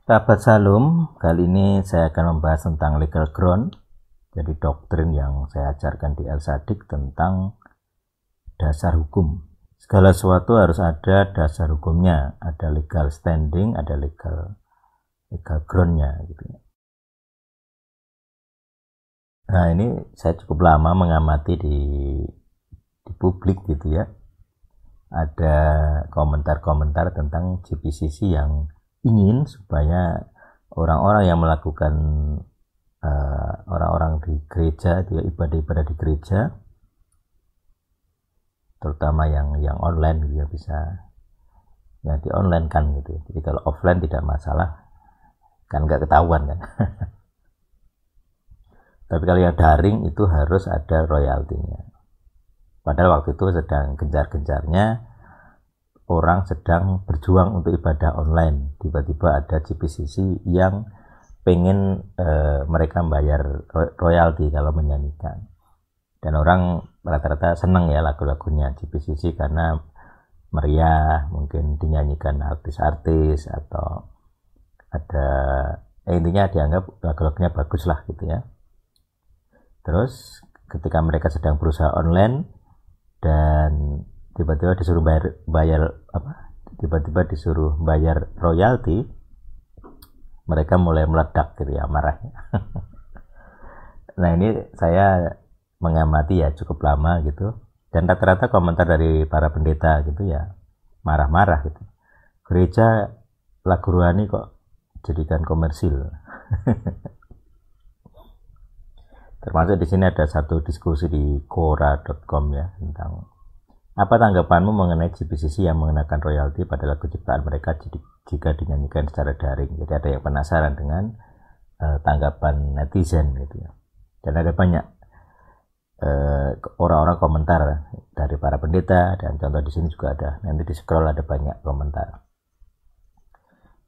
Sahabat Salam, kali ini saya akan membahas tentang legal ground. Jadi doktrin yang saya ajarkan di El-Sadik tentang dasar hukum. Segala sesuatu harus ada dasar hukumnya, ada legal standing, ada legal groundnya gitu. Nah, ini saya cukup lama mengamati di publik gitu ya. Ada komentar-komentar tentang GPCC yang ingin supaya orang-orang yang melakukan orang-orang di gereja, dia ibadah-ibadah di gereja, terutama yang online gitu ya, bisa ya di online kan gitu. Jadi kalau offline tidak masalah, kan nggak ketahuan kan. Tapi kalau yang daring itu harus ada royaltinya. Padahal waktu itu sedang gencar-gencarnya orang sedang berjuang untuk ibadah online. Tiba-tiba ada GPCC yang pengen mereka bayar royalti kalau menyanyikan. Dan orang rata-rata senang ya lagu-lagunya GPCC karena meriah, mungkin dinyanyikan artis-artis atau ada intinya dianggap lagu-lagunya bagus lah gitu ya. Terus ketika mereka sedang berusaha online dan tiba-tiba disuruh bayar royalti, mereka mulai meledak gitu ya, marahnya. Nah, ini saya mengamati ya cukup lama gitu, dan rata-rata komentar dari para pendeta gitu ya marah-marah gitu. Gereja lagu rohani kok jadikan komersil. Termasuk di sini ada satu diskusi di quora.com ya tentang apa tanggapanmu mengenai GPCC yang mengenakan royalti pada lagu ciptaan mereka jika dinyanyikan secara daring. Jadi ada yang penasaran dengan tanggapan netizen gitu ya. Dan ada banyak orang-orang komentar dari para pendeta, dan contoh di sini juga ada. Nanti di scroll ada banyak komentar.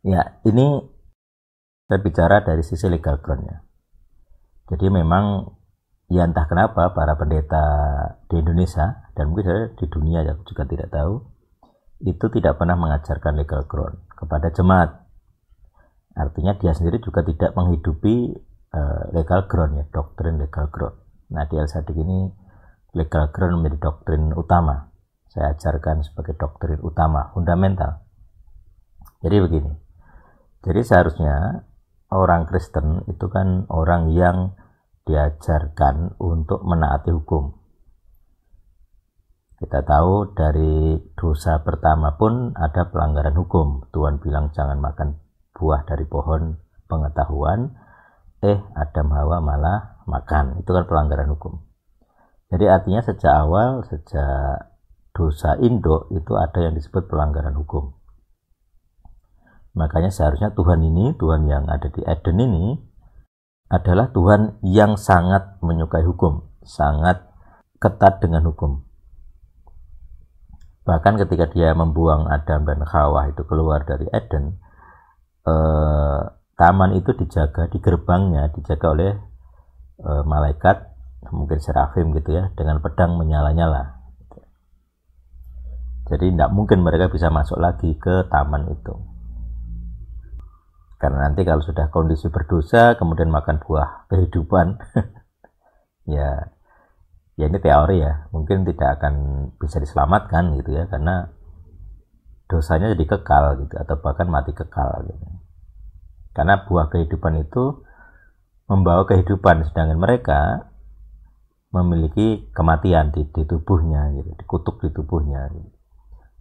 Ya, ini saya bicara dari sisi legal groundnya. Jadi memang ya entah kenapa para pendeta di Indonesia dan mungkin saya di dunia juga tidak tahu, itu tidak pernah mengajarkan legal ground kepada jemaat. Artinya dia sendiri juga tidak menghidupi legal ground ya, doktrin legal ground. Nah, di El-Sadik ini legal ground menjadi doktrin utama. Saya ajarkan sebagai doktrin utama, fundamental. Jadi begini. Jadi seharusnya orang Kristen itu kan orang yang diajarkan untuk menaati hukum. Kita tahu dari dosa pertama pun ada pelanggaran hukum. Tuhan bilang jangan makan buah dari pohon pengetahuan, Adam Hawa malah makan. Itu kan pelanggaran hukum. Jadi artinya sejak awal, sejak dosa induk itu ada yang disebut pelanggaran hukum. Makanya seharusnya Tuhan yang ada di Eden ini adalah Tuhan yang sangat menyukai hukum, sangat ketat dengan hukum. Bahkan ketika dia membuang Adam dan Hawa itu keluar dari Eden, taman itu dijaga, di gerbangnya dijaga oleh malaikat, mungkin serafim gitu ya, dengan pedang menyala-nyala. Jadi tidak mungkin mereka bisa masuk lagi ke taman itu. Karena nanti kalau sudah kondisi berdosa kemudian makan buah kehidupan ya ini teori ya, mungkin tidak akan bisa diselamatkan gitu ya, karena dosanya jadi kekal gitu, atau bahkan mati kekal gitu. Karena buah kehidupan itu membawa kehidupan, sedangkan mereka memiliki kematian di tubuhnya gitu, dikutuk di tubuhnya gitu.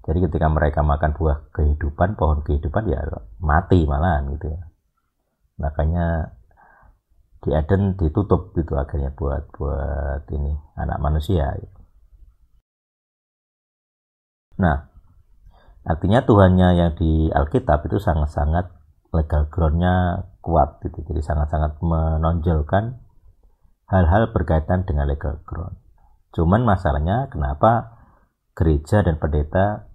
Jadi ketika mereka makan buah kehidupan, pohon kehidupan, ya mati malahan gitu ya. Makanya di Eden ditutup gitu akhirnya buat ini anak manusia gitu. Nah, artinya Tuhannya yang di Alkitab itu sangat-sangat legal groundnya kuat gitu. Jadi sangat-sangat menonjolkan hal-hal berkaitan dengan legal ground. Cuman masalahnya kenapa gereja dan pendeta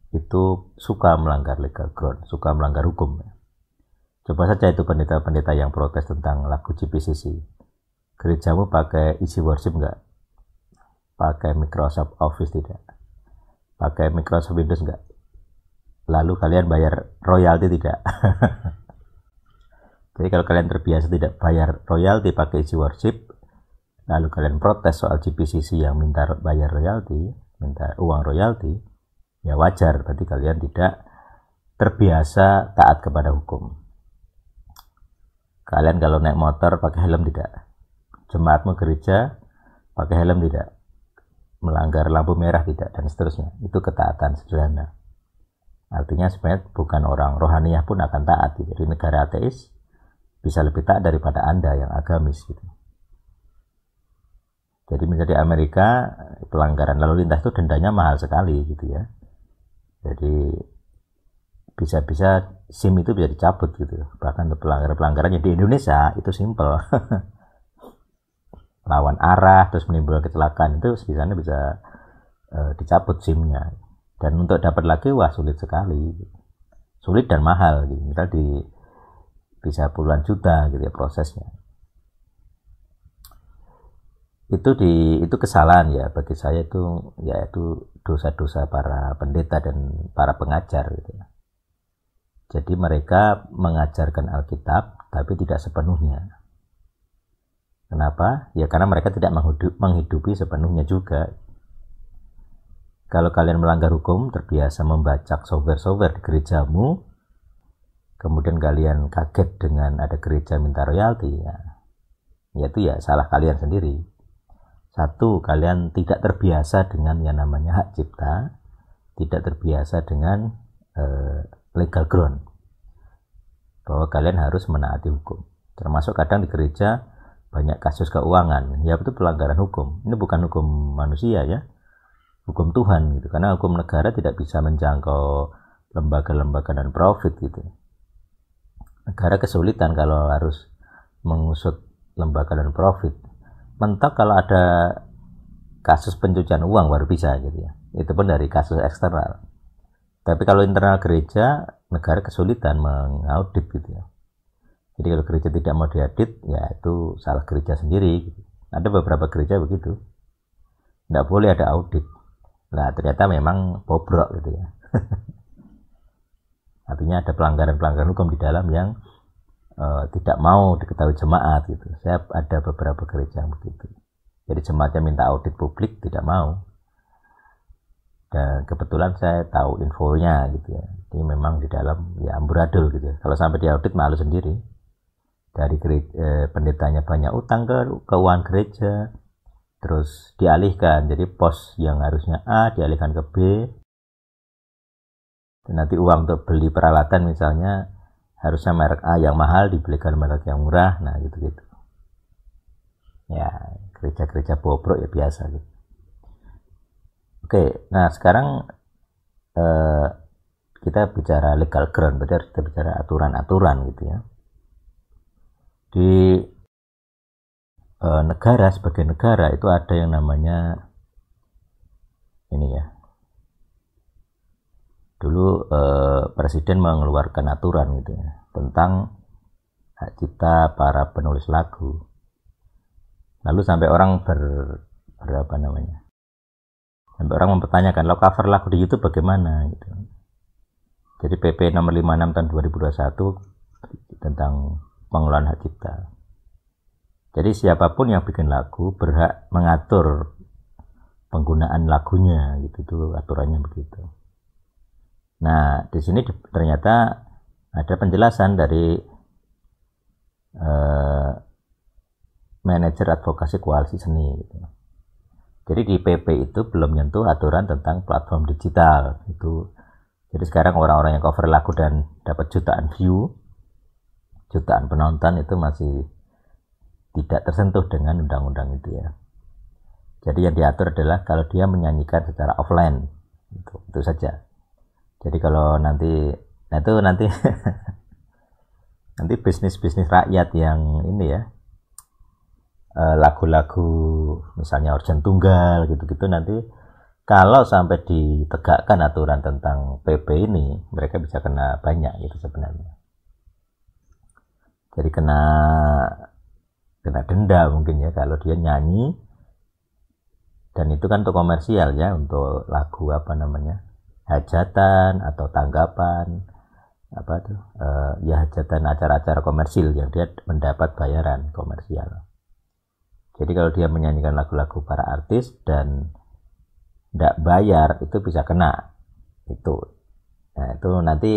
itu suka melanggar legal ground, suka melanggar hukum. Coba saja itu pendeta-pendeta yang protes tentang lagu GPCC. Gerejamu pakai Easy Worship enggak? Pakai Microsoft Office tidak? Pakai Microsoft Windows enggak? Lalu kalian bayar royalti tidak? Jadi kalau kalian terbiasa tidak bayar royalti pakai isi worship, lalu kalian protes soal GPCC yang minta bayar royalti, minta uang royalti, ya wajar, berarti kalian tidak terbiasa taat kepada hukum. Kalian kalau naik motor pakai helm tidak, jemaatmu gereja pakai helm tidak, melanggar lampu merah tidak, dan seterusnya. Itu ketaatan sederhana. Artinya sebenarnya bukan orang rohaniah pun akan taat. Jadi negara ateis bisa lebih taat daripada Anda yang agamis gitu. Jadi misalnya di Amerika pelanggaran lalu lintas itu dendanya mahal sekali gitu ya. Jadi bisa-bisa SIM itu bisa dicabut gitu. Bahkan untuk pelanggaran-pelanggaran yang di Indonesia itu simple. Lawan arah terus menimbulkan kecelakaan itu di sana bisa dicabut SIM-nya. Dan untuk dapat lagi wah sulit sekali. Sulit dan mahal gitu. Misal bisa puluhan juta gitu ya prosesnya. Itu kesalahan ya bagi saya, itu yaitu dosa-dosa para pendeta dan para pengajar gitu ya. Jadi mereka mengajarkan Alkitab tapi tidak sepenuhnya. Kenapa? Ya karena mereka tidak menghidupi sepenuhnya juga. Kalau kalian melanggar hukum, terbiasa membacak software-software di gerejamu, kemudian kalian kaget dengan ada gereja minta royalti, ya itu ya salah kalian sendiri. Satu, kalian tidak terbiasa dengan yang namanya hak cipta, tidak terbiasa dengan legal ground, bahwa kalian harus menaati hukum. Termasuk kadang di gereja banyak kasus keuangan, ya itu pelanggaran hukum. Ini bukan hukum manusia ya, hukum Tuhan gitu. Karena hukum negara tidak bisa menjangkau lembaga-lembaga dan profit gitu. Negara kesulitan kalau harus mengusut lembaga dan profit. Mentok kalau ada kasus pencucian uang baru bisa gitu ya. Itu pun dari kasus eksternal. Tapi kalau internal gereja, negara kesulitan mengaudit gitu ya. Jadi kalau gereja tidak mau diaudit, ya itu salah gereja sendiri gitu. Ada beberapa gereja begitu. Tidak boleh ada audit. Nah ternyata memang bobrok gitu ya. Artinya ada pelanggaran-pelanggaran hukum di dalam yang tidak mau diketahui jemaat gitu. Saya ada beberapa gereja yang begitu. Jadi jemaatnya minta audit publik, tidak mau. Dan kebetulan saya tahu infonya gitu ya. Jadi memang di dalam ya amburadul gitu ya. Kalau sampai diaudit malu sendiri. Dari pendetanya banyak utang ke keuangan gereja, terus dialihkan. Jadi pos yang harusnya A dialihkan ke B. Dan nanti uang untuk beli peralatan misalnya harusnya merek A yang mahal dibelikan merek yang murah. Nah gitu-gitu. Ya gereja-gereja bobrok ya biasa gitu. Oke, nah sekarang kita bicara legal ground, berarti kita bicara aturan-aturan gitu ya. Di negara sebagai negara itu ada yang namanya ini ya. Dulu presiden mengeluarkan aturan gitu ya tentang hak cipta para penulis lagu. Lalu sampai orang berapa namanya? Sampai orang mempertanyakan, lo cover lagu di YouTube bagaimana gitu. Jadi PP nomor 56 tahun 2021 tentang pengelolaan hak cipta. Jadi siapapun yang bikin lagu berhak mengatur penggunaan lagunya gitu, itu aturannya begitu. Nah, di sini ternyata ada penjelasan dari manajer advokasi koalisi seni gitu. Jadi di PP itu belum nyentuh aturan tentang platform digital itu. Jadi sekarang orang-orang yang cover lagu dan dapat jutaan view, jutaan penonton itu masih tidak tersentuh dengan undang-undang itu ya. Jadi yang diatur adalah kalau dia menyanyikan secara offline, itu saja. Jadi kalau nanti nanti bisnis-bisnis rakyat yang ini ya, lagu-lagu misalnya organ tunggal gitu-gitu, nanti kalau sampai ditegakkan aturan tentang PP ini, mereka bisa kena banyak gitu sebenarnya. Jadi kena denda mungkin ya kalau dia nyanyi, dan itu kan untuk komersial ya, untuk lagu apa namanya, hajatan atau tanggapan ya hajatan acara-acara komersil yang dia mendapat bayaran komersial. Jadi kalau dia menyanyikan lagu-lagu para artis dan tidak bayar itu bisa kena itu. Nah, itu nanti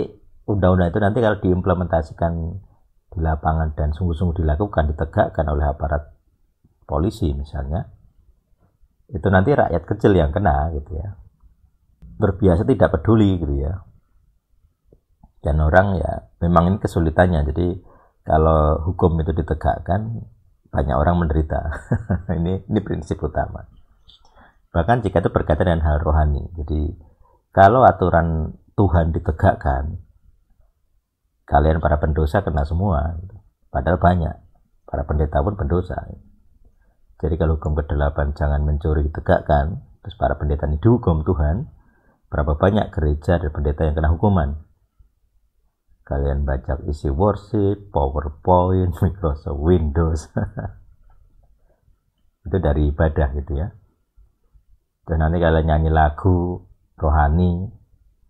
undang-undang itu nanti kalau diimplementasikan di lapangan dan sungguh-sungguh dilakukan, ditegakkan oleh aparat polisi misalnya, itu nanti rakyat kecil yang kena gitu ya. Berbiasa tidak peduli gitu ya. Dan orang ya memang ini kesulitannya. Jadi kalau hukum itu ditegakkan, banyak orang menderita. ini prinsip utama. Bahkan jika itu berkaitan dengan hal rohani. Jadi kalau aturan Tuhan ditegakkan, kalian para pendosa kena semua. Padahal banyak. Para pendeta pun pendosa. Jadi kalau hukum ke-8 jangan mencuri ditegakkan, terus para pendeta ini dihukum Tuhan, berapa banyak gereja dan pendeta yang kena hukuman? Kalian baca isi worship, PowerPoint, Microsoft Windows. Itu dari ibadah gitu ya. Dan nanti kalian nyanyi lagu rohani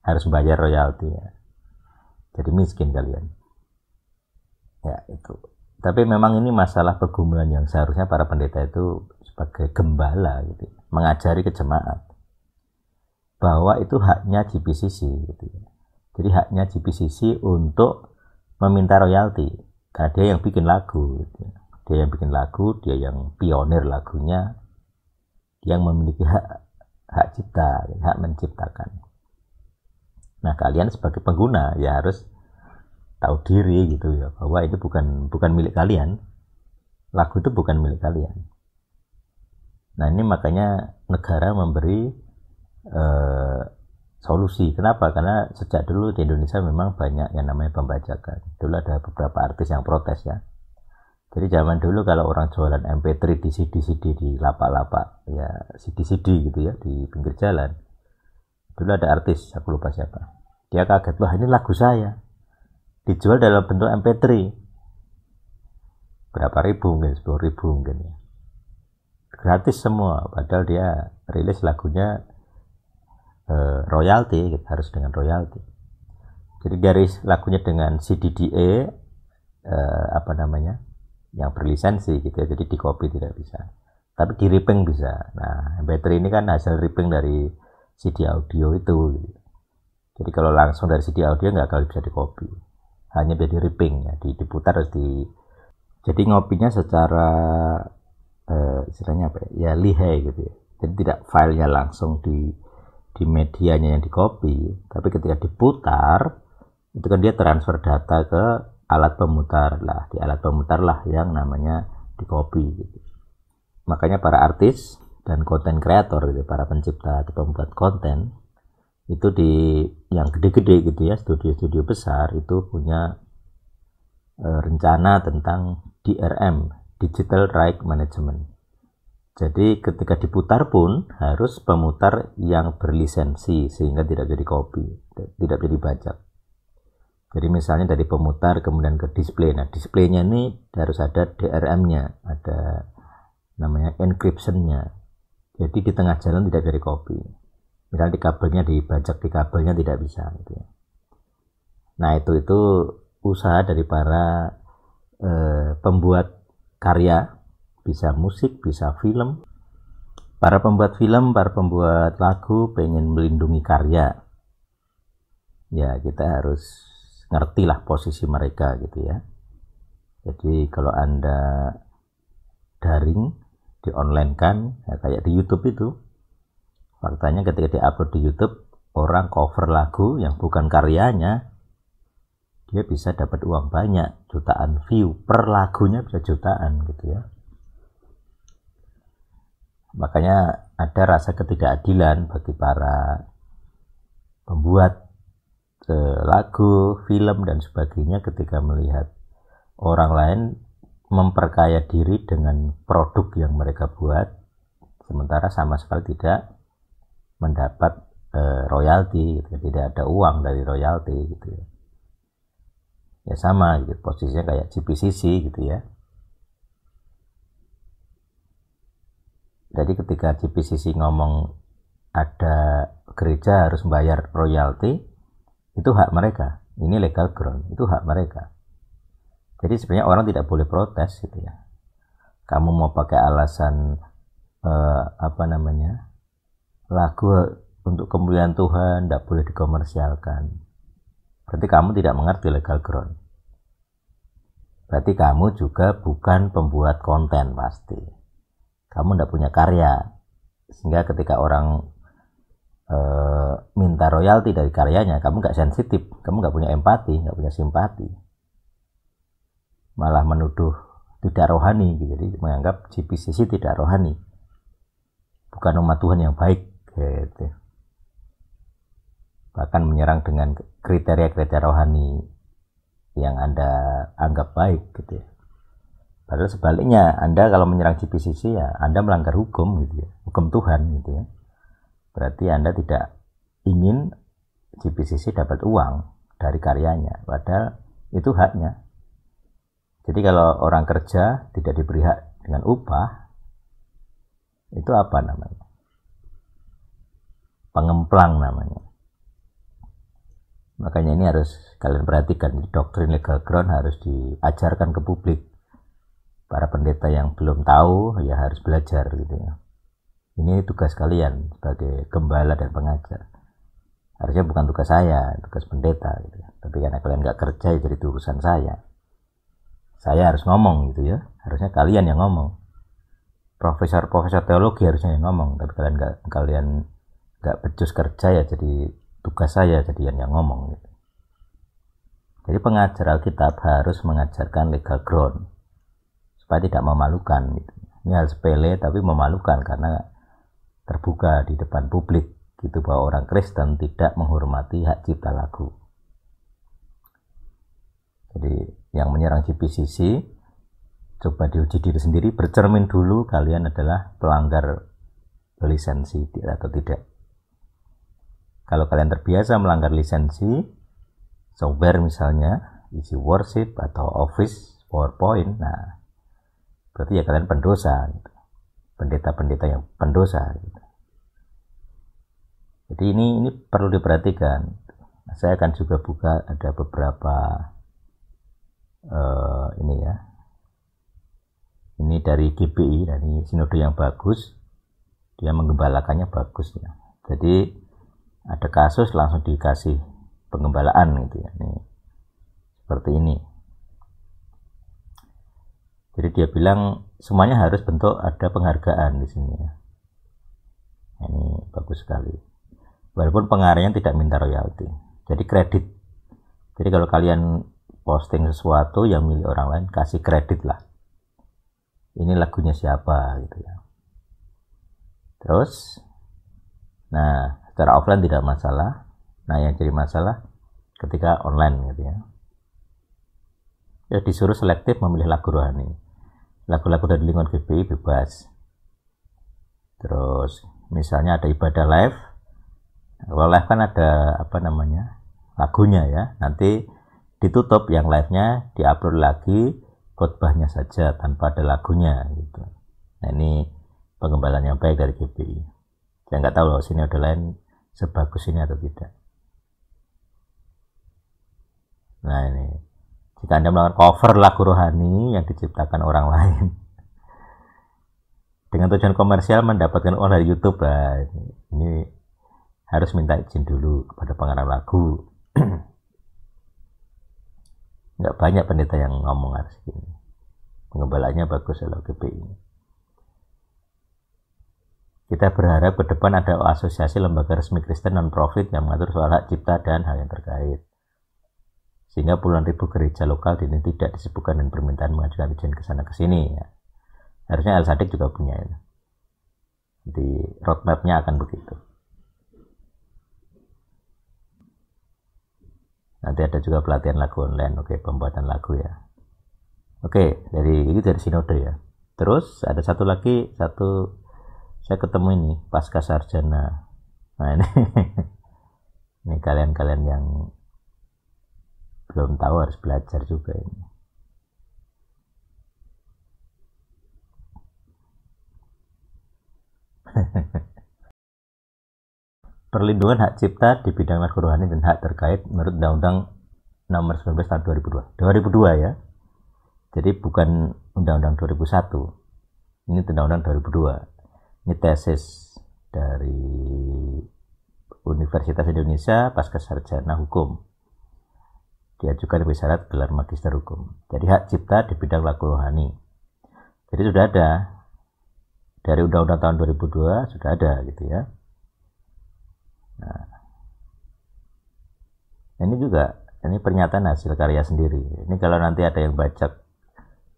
harus bayar royalti ya. Jadi miskin kalian. Ya itu. Tapi memang ini masalah pergumulan yang seharusnya para pendeta itu sebagai gembala gitu, mengajari ke jemaat bahwa itu haknya GPCC gitu ya. Jadi haknya GPCC untuk meminta royalti karena dia yang bikin lagu gitu ya. Dia yang bikin lagu, dia yang pionir lagunya, yang memiliki hak cipta, hak menciptakan. Nah, kalian sebagai pengguna ya harus tahu diri gitu ya, bahwa itu bukan milik kalian. Lagu itu bukan milik kalian. Nah, ini makanya negara memberi solusi. Kenapa? Karena sejak dulu di Indonesia memang banyak yang namanya pembajakan. Dulu ada beberapa artis yang protes ya. Jadi zaman dulu kalau orang jualan MP3 di CD-CD di lapak-lapak, ya CD-CD gitu ya, di pinggir jalan. Dulu ada artis, aku lupa siapa. Dia kaget, wah ini lagu saya. Dijual dalam bentuk MP3. Berapa ribu mungkin, 10.000 mungkin ya. Gratis semua, padahal dia rilis lagunya royalti, harus dengan royalti. Jadi dari lagunya dengan CDDA, yang berlisensi gitu ya, jadi di copy tidak bisa, tapi di ripping bisa. Nah, MP3 ini kan hasil ripping dari CD audio itu gitu. Jadi kalau langsung dari CD audio nggak akan bisa di copy, hanya bisa di ripping ya, diputar terus jadi ngopinya secara istilahnya apa ya, lihai gitu ya. Jadi tidak filenya langsung di medianya yang di copy, tapi ketika diputar itu kan dia transfer data ke alat pemutar lah, di alat pemutar lah yang namanya di copy gitu. Makanya para artis dan konten kreator gitu, para pencipta atau pembuat konten itu di yang gede-gede gitu ya, studio-studio besar itu punya rencana tentang DRM, Digital Right Management. Jadi ketika diputar pun harus pemutar yang berlisensi sehingga tidak jadi copy, tidak jadi bajak. Jadi misalnya dari pemutar kemudian ke display. Nah, displaynya ini harus ada DRM-nya, ada namanya encryption-nya. Jadi di tengah jalan tidak dari copy. Misalnya di kabelnya dibajak, di kabelnya tidak bisa gitu ya. Nah, itu usaha dari para pembuat karya, bisa musik, bisa film. Para pembuat film, para pembuat lagu pengen melindungi karya. Ya, kita harus ngertilah posisi mereka gitu ya. Jadi kalau Anda daring, di online kan ya, kayak di YouTube itu, faktanya ketika diupload di YouTube, orang cover lagu yang bukan karyanya, dia bisa dapat uang banyak, jutaan view per lagunya, bisa jutaan gitu ya. Makanya ada rasa ketidakadilan bagi para pembuat lagu, film dan sebagainya ketika melihat orang lain memperkaya diri dengan produk yang mereka buat, sementara sama sekali tidak mendapat royalti, gitu. Tidak ada uang dari royalti gitu ya. Ya sama gitu, posisinya kayak GPCC gitu ya. Jadi ketika GPCC ngomong ada gereja harus membayar royalti, itu hak mereka. Ini legal ground, itu hak mereka. Jadi sebenarnya orang tidak boleh protes gitu ya. Kamu mau pakai alasan lagu untuk kemuliaan Tuhan tidak boleh dikomersialkan, berarti kamu tidak mengerti legal ground. Berarti kamu juga bukan pembuat konten pasti. Kamu tidak punya karya, sehingga ketika orang minta royalti dari karyanya, kamu nggak sensitif, kamu nggak punya empati, nggak punya simpati, malah menuduh tidak rohani gitu. Jadi menganggap GPCC tidak rohani, bukan umat Tuhan yang baik gitu. Bahkan menyerang dengan kriteria-kriteria rohani yang Anda anggap baik gitu ya. Padahal sebaliknya, Anda kalau menyerang GPCC ya Anda melanggar hukum gitu ya, hukum Tuhan gitu ya. Berarti Anda tidak ingin GPCC dapat uang dari karyanya, padahal itu haknya. Jadi kalau orang kerja tidak diberi hak dengan upah, itu apa namanya? Pengemplang namanya. Makanya ini harus kalian perhatikan, doktrin legal ground harus diajarkan ke publik. Para pendeta yang belum tahu ya harus belajar gitu ya. Ini tugas kalian sebagai gembala dan pengajar. Harusnya bukan tugas saya, tugas pendeta gitu ya. Tapi karena kalian nggak kerja ya jadi urusan saya. Saya harus ngomong gitu ya. Harusnya kalian yang ngomong. Profesor teologi harusnya yang ngomong, tapi kalian nggak becus kerja ya jadi tugas saya jadi yang ngomong gitu. Jadi pengajar Alkitab harus mengajarkan legal ground supaya tidak memalukan gitu. Ini hal sepele tapi memalukan karena terbuka di depan publik gitu, bahwa orang Kristen tidak menghormati hak cipta lagu. Jadi yang menyerang GPCC coba diuji diri sendiri, bercermin dulu kalian adalah pelanggar lisensi atau tidak. Kalau kalian terbiasa melanggar lisensi software misalnya, isi worship atau Office, PowerPoint, nah berarti ya kalian pendosa gitu. Pendeta-pendeta yang pendosa gitu. Jadi ini perlu diperhatikan. Saya akan juga buka ada beberapa ini dari GBI, dari sinode yang bagus, dia menggembalakannya bagus ya. Jadi ada kasus langsung dikasih penggembalaan gitu ya. Ini seperti ini. Jadi dia bilang semuanya harus bentuk ada penghargaan di sini ya. Ini bagus sekali. Walaupun pengarangnya tidak minta royalti. Jadi kredit. Jadi kalau kalian posting sesuatu yang milik orang lain, kasih kredit lah. Ini lagunya siapa gitu ya. Terus, nah secara offline tidak masalah. Nah yang jadi masalah ketika online gitu ya. Ya disuruh selektif memilih lagu rohani. Lagu-lagu dari lingkungan GBI bebas. Terus misalnya ada ibadah live. Kalau live kan ada lagunya ya. Nanti ditutup yang live-nya, diupload lagi khotbahnya saja tanpa ada lagunya gitu. Nah ini pengembalaan yang baik dari GBI. Saya nggak tahu loh sini ada lain sebagus ini atau tidak. Nah ini, jika Anda melakukan cover lagu rohani yang diciptakan orang lain dengan tujuan komersial mendapatkan uang dari YouTube lah, ini harus minta izin dulu kepada pengarang lagu. Nggak banyak pendeta yang ngomong harus gini. Pengembalanya bagus kalau GBI ini. Kita berharap ke depan ada asosiasi lembaga resmi Kristen non-profit yang mengatur soal hak cipta dan hal yang terkait. Sehingga puluhan ribu gereja lokal di ini tidak disibukkan dengan permintaan mengajukan izin ke sana ke sini ya. Harusnya El Sadik juga punya ya. Di roadmap-nya akan begitu. Nanti ada juga pelatihan lagu online, oke, pembuatan lagu ya. Oke, dari sinode ya. Terus ada satu lagi, saya ketemu ini pasca sarjana. Nah ini ini kalian yang belum tahu harus belajar juga ini. Perlindungan hak cipta di bidang lagu rohani dan hak terkait menurut Undang-Undang nomor 19 tahun 2002 ya. Jadi bukan undang-undang 2001. Ini undang-undang 2002. Ini tesis dari Universitas Indonesia pasca sarjana hukum. Diajukan oleh syarat gelar magister hukum. Jadi hak cipta di bidang laku rohani. Jadi sudah ada dari undang-undang tahun 2002 sudah ada gitu ya. Nah, ini juga ini pernyataan hasil karya sendiri. Ini kalau nanti ada yang baca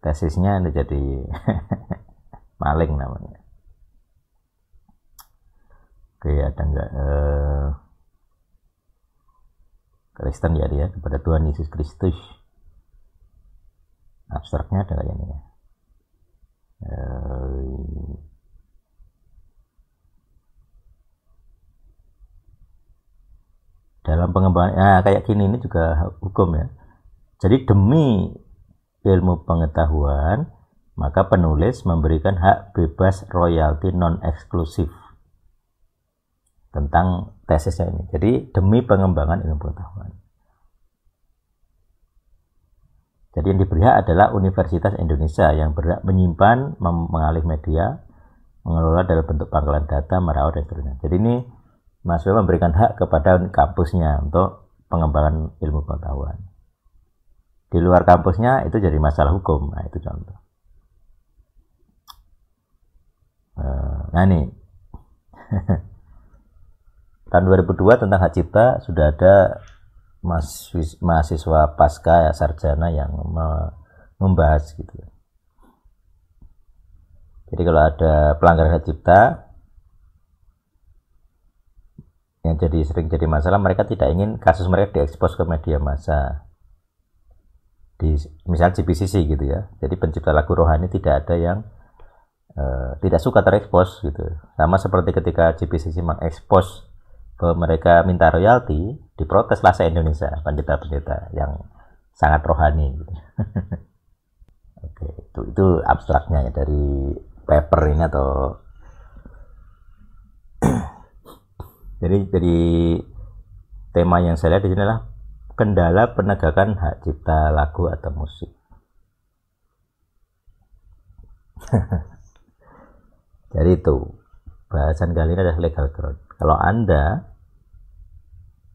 tesisnya ini jadi maling namanya. Oke, ada enggak Kristen ya dia kepada Tuhan Yesus Kristus. Abstraknya ada kayak ini ya. Dalam pengembangan kayak gini ini juga hukum ya. Jadi demi ilmu pengetahuan maka penulis memberikan hak bebas royalti non eksklusif tentang tesisnya ini. Jadi demi pengembangan ilmu pengetahuan. Jadi yang diberi hak adalah Universitas Indonesia yang berhak menyimpan, mengalih media, mengelola dalam bentuk pangkalan data, merawat dan seterusnya. Jadi ini mahasiswa memberikan hak kepada kampusnya untuk pengembangan ilmu pengetahuan. Di luar kampusnya itu jadi masalah hukum. Nah itu contoh. Nah ini tahun 2002 tentang hak cipta sudah ada mahasiswa pasca sarjana yang membahas gitu. Jadi kalau ada pelanggaran hak cipta yang sering jadi masalah, mereka tidak ingin kasus mereka diekspos ke media massa. Misalnya GPCC gitu ya. Jadi pencipta lagu rohani tidak ada yang tidak suka terekspos gitu. Sama seperti ketika GPCC mengekspos bahwa mereka minta royalti, diproteslah se-Indonesia pendeta-pendeta yang sangat rohani gitu. Oke, itu abstraknya ya dari paper ini atau jadi tema yang saya lihat di sini adalah kendala penegakan hak cipta lagu atau musik. Jadi itu bahasan kali ini adalah legal ground. Kalau Anda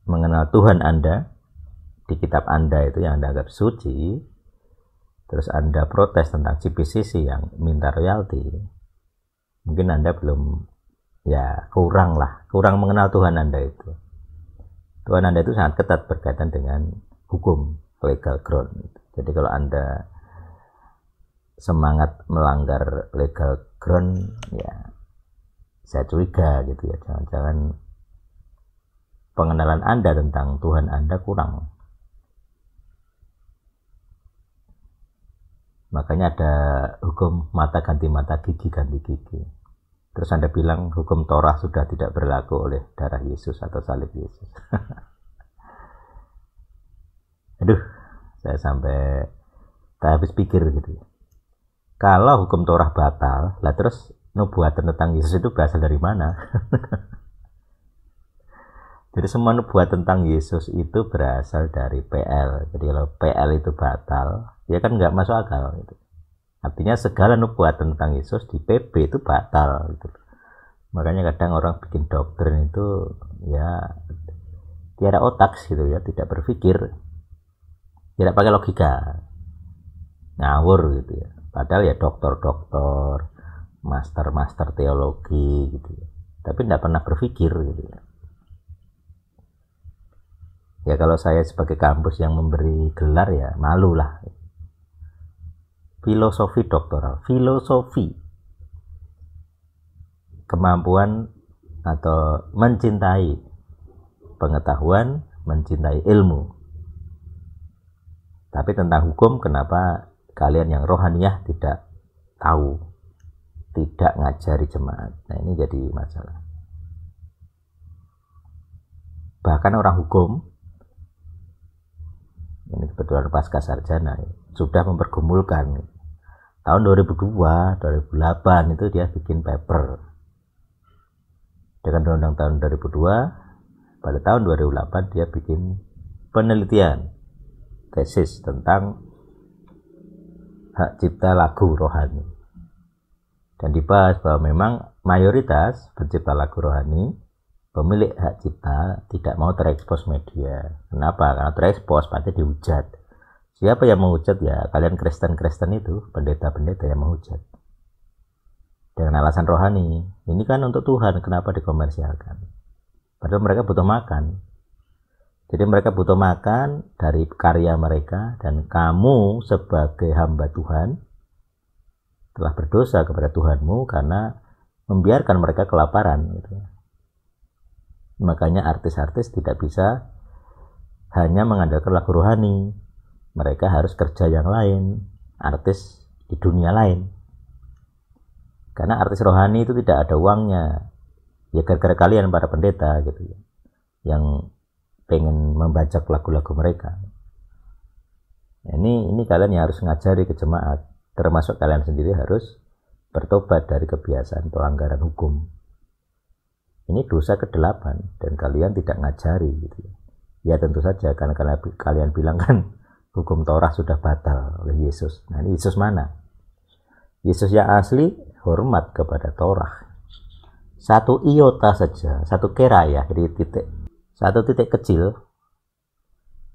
mengenal Tuhan Anda di kitab Anda itu yang Anda anggap suci, terus Anda protes tentang GPCC yang minta royalti, mungkin Anda belum kurang mengenal Tuhan Anda itu. Tuhan Anda itu sangat ketat berkaitan dengan hukum legal ground. Jadi kalau Anda semangat melanggar legal ground, ya saya curiga gitu ya, jangan-jangan pengenalan Anda tentang Tuhan Anda kurang. Makanya ada hukum mata ganti mata, gigi ganti gigi. Terus Anda bilang hukum Torah sudah tidak berlaku oleh darah Yesus atau salib Yesus. Aduh, saya sampai tak habis pikir gitu ya. Kalau hukum Torah batal, lah terus nubuatan tentang Yesus itu berasal dari mana? Jadi semua nubuatan tentang Yesus itu berasal dari PL. Jadi kalau PL itu batal, ya kan nggak masuk akal gitu. Artinya segala nubuatan tentang Yesus di PB itu batal gitu. Makanya kadang orang bikin doktrin itu ya tiada otak gitu ya, tidak berpikir, tidak pakai logika, ngawur gitu ya. Padahal ya doktor, master teologi gitu ya. Tapi tidak pernah berpikir gitu ya. Ya kalau saya sebagai kampus yang memberi gelar ya malu lah. Filosofi doktoral, filosofi, kemampuan atau mencintai pengetahuan, mencintai ilmu. Tapi tentang hukum, kenapa kalian yang rohaniyah tidak tahu, tidak ngajari jemaat? Nah ini jadi masalah. Bahkan orang hukum, ini kebetulan pasca sarjana ya, sudah mempergumulkan tahun 2002, 2008 itu dia bikin paper dengan undang-undang tahun 2002. Pada tahun 2008 dia bikin penelitian tesis tentang hak cipta lagu rohani. Dan dibahas bahwa memang mayoritas pencipta lagu rohani, pemilik hak cipta, tidak mau terekspos media. Kenapa? Karena terekspos pasti dihujat. Siapa yang menghujat? Ya kalian Kristen-Kristen itu, pendeta-pendeta yang menghujat. Dengan alasan rohani. Ini kan untuk Tuhan, kenapa dikomersialkan? Padahal mereka butuh makan. Jadi mereka butuh makan dari karya mereka, dan kamu sebagai hamba Tuhan telah berdosa kepada Tuhanmu karena membiarkan mereka kelaparan gitu. Makanya artis-artis tidak bisa hanya mengandalkan lagu rohani. Mereka harus kerja yang lain, artis di dunia lain. Karena artis rohani itu tidak ada uangnya. Ya gara-gara kalian para pendeta gitu ya, yang pengen membajak lagu-lagu mereka. Ini kalian yang harus ngajari ke jemaat. Termasuk kalian sendiri harus bertobat dari kebiasaan pelanggaran hukum. Ini dosa ke-8 dan kalian tidak ngajari gitu. Ya tentu saja karena kalian bilang kan hukum Taurat sudah batal oleh Yesus. Nah ini Yesus mana? Yesus yang asli hormat kepada Taurat. Satu iota saja, satu kerayah dari titik, satu titik kecil,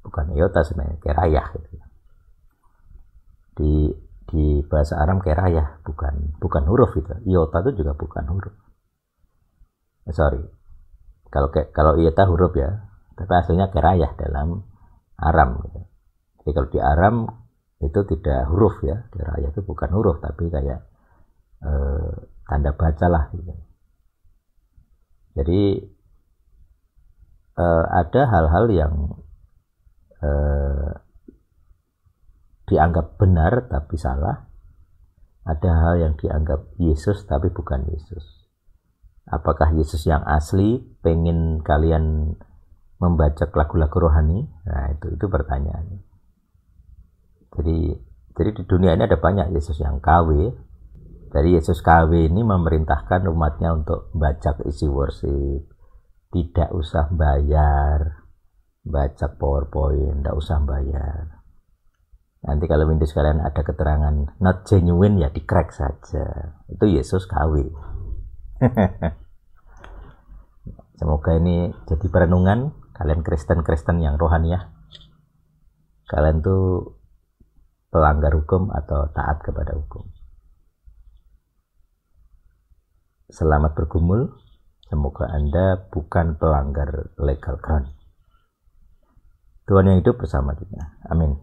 bukan iota sebenarnya, kerayah gitu. Di bahasa Aram kerayah, bukan huruf itu. Iota itu juga bukan huruf. Sorry, kalau iota huruf ya, tapi aslinya kerayah dalam Aram. Gitu. Jadi kalau di Aram itu tidak huruf ya, kerayah itu bukan huruf, tapi kayak tanda baca lah. Gitu. Jadi ada hal-hal yang dianggap benar tapi salah. Ada hal yang dianggap Yesus tapi bukan Yesus. Apakah Yesus yang asli pengen kalian membajak lagu-lagu rohani? Nah itu pertanyaannya. Jadi di dunia ini ada banyak Yesus yang KW. Dari Yesus KW ini memerintahkan umatnya untuk membajak isi worship, tidak usah bayar, baca PowerPoint, tidak usah bayar. Nanti kalau Windows kalian ada keterangan not genuine ya di crack saja. Itu Yesus KW. Semoga ini jadi perenungan kalian Kristen-Kristen yang rohaniah. Kalian tuh pelanggar hukum atau taat kepada hukum. Selamat bergumul. Semoga Anda bukan pelanggar legal ground. Tuhan yang hidup bersama kita. Amin.